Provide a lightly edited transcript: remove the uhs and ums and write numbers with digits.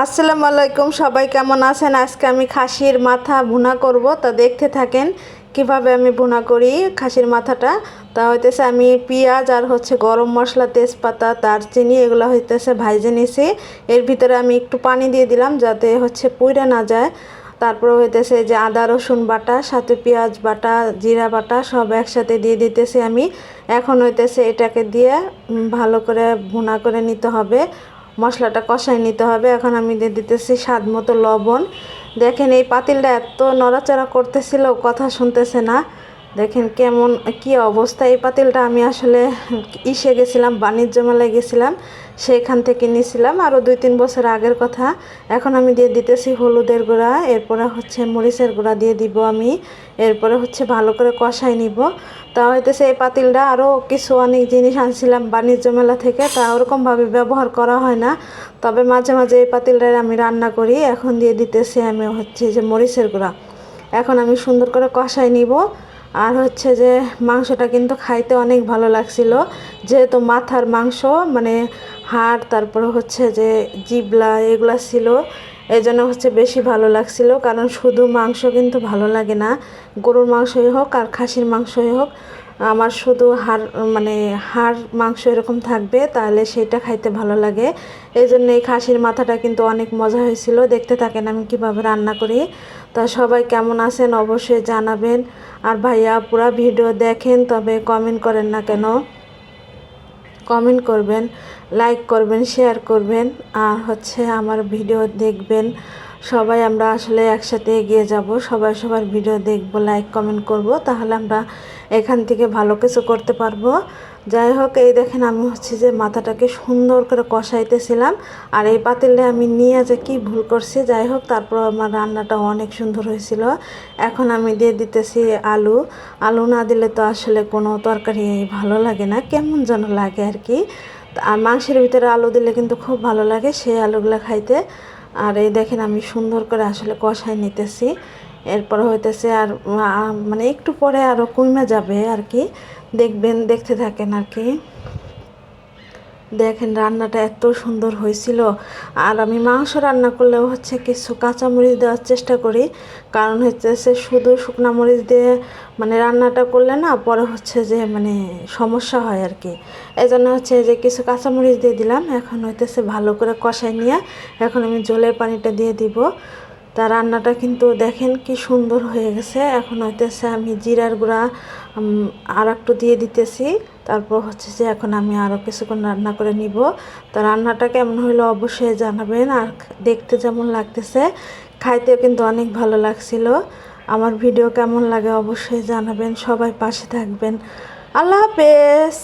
আসসালামু আলাইকুম, সবাই কেমন আছেন? আজকে আমি খাসির মাথা ভুনা করব, তা দেখতে থাকেন কিভাবে আমি ভুনা করি খাসির মাথাটা। তা হইতেছে আমি পেঁয়াজ আর গরম মশলা, তেজপাতা, দারচিনি এগুলো হইতেছে ভাইজে নিছি। এর ভিতরে আমি একটু পানি দিয়ে দিলাম যাতে পুড়ে না যায়। তারপরে হইতেছে যে আদা রসুন বাটা, সাথে পেঁয়াজ বাটা, জিরা বাটা সব একসাথে দিয়ে দিতেছি আমি। এখন হইতেছে এটাকে দিয়ে ভালো করে ভুনা করে নিতে হবে, মশলাটা কষাই নিতে হবে। এখন আমি দিয়ে দিতেছি স্বাদ মতো লবণ। দেখেন এই পাতিলটা এত নড়াচড়া করতেছিল, কথা শুনতেছে না। দেখেন কেমন কি অবস্থা। এই পাতিলটা আমি আসলে গেছিলাম, বাণিজ্য মেলায় গেছিলাম, সেইখান থেকে নিয়েছিলাম আরও 2-3 বছর আগের কথা। এখন আমি দিয়ে দিতেছি হলুদের গুঁড়া, এরপরে মরিচের গুঁড়া দিয়ে দিব আমি। এরপরে ভালো করে কষাই নিব। তা হইতেছে এই পাতিলটা আরও কিছু অনেক জিনিস আনছিলাম বাণিজ্য মেলা থেকে, তা ওরকমভাবে ব্যবহার করা হয় না, তবে মাঝে মাঝে এই পাতিলটায় আমি রান্না করি। এখন দিয়ে দিতেছি আমি যে মরিচের গুঁড়া। এখন আমি সুন্দর করে কষাই নিব। আর যে মাংসটা কিন্তু খাইতে অনেক ভালো লাগছিল, যেহেতু মাথার মাংস, মানে হাড়, তারপরে যে জিবলা এগুলা ছিল, এই জন্য বেশি ভালো লাগছিল। কারণ শুধু মাংস কিন্তু ভালো লাগে না, গরুর মাংসই হোক আর খাসির মাংসই হোক। আমার শুধু হাড়, মানে হাড় মাংস এরকম থাকবে, তাহলে সেটা খাইতে ভালো লাগে। এই জন্য এই খাসির মাথাটা কিন্তু অনেক মজা হয়েছিল। দেখতে থাকেন আমি কিভাবে রান্না করি। তা সবাই কেমন আছেন অবশ্যই জানাবেন। আর ভাইয়া পুরো ভিডিও দেখেন, তবে কমেন্ট করেন না কেন? কমেন্ট করবেন, লাইক করবেন, শেয়ার করবেন, আর আমার ভিডিও দেখবেন। সবাই আমরা আসলে একসাথে এগিয়ে যাব, সবাই সবার ভিডিও দেখব, লাইক কমেন্ট করব, তাহলে আমরা এখান থেকে ভালো কিছু করতে পারবো। যাই হোক, এই দেখেন আমি যে মাথাটাকে সুন্দর করে কষাইতেছিলাম, আর এই পাতিলে আমি নিয়ে যে কি ভুল করছি। যাই হোক, তারপর আমার রান্নাটা অনেক সুন্দর হয়েছিল। এখন আমি দিয়ে দিতেছি আলু। আলু না দিলে তো আসলে কোনো তরকারি ভালো লাগে না, কেমন যেন লাগে আর কি। আর মাংসের ভিতরে আলু দিলে কিন্তু খুব ভালো লাগে সেই আলুগুলো খাইতে। আর এই দেখেন আমি সুন্দর করে আসলে কষাই নিতেছি। এরপর আর মানে একটু পরে আরও কমে যাবে আর কি, দেখবেন, দেখতে থাকেন আর কি। দেখেন রান্নাটা এত সুন্দর হয়েছিল। আর আমি মাংস রান্না করলেও কিছু কাঁচামরিচ দেওয়ার চেষ্টা করি, কারণ শুধু শুকনো মরিচ দিয়ে মানে রান্নাটা করলে না পরে যে মানে সমস্যা হয় আর কি। এই জন্য যে কিছু কাঁচামরিচ দিয়ে দিলাম। এখন ভালো করে কষাই নিয়ে এখন আমি জলের পানিটা দিয়ে দিব। তা রান্নাটা কিন্তু দেখেন কি সুন্দর হয়ে গেছে। এখন আমি জিরার গুঁড়া আর একটু দিয়ে দিতেছি। তারপর যে এখন আমি আরও কিছুক্ষণ রান্না করে নিব। তা রান্নাটা কেমন হলো অবশ্যই জানাবেন। আর দেখতে যেমন লাগতেছে, খাইতেও কিন্তু অনেক ভালো লাগছিল। আমার ভিডিও কেমন লাগে অবশ্যই জানাবেন, সবাই পাশে থাকবেন। আল্লাহ হাফেজ।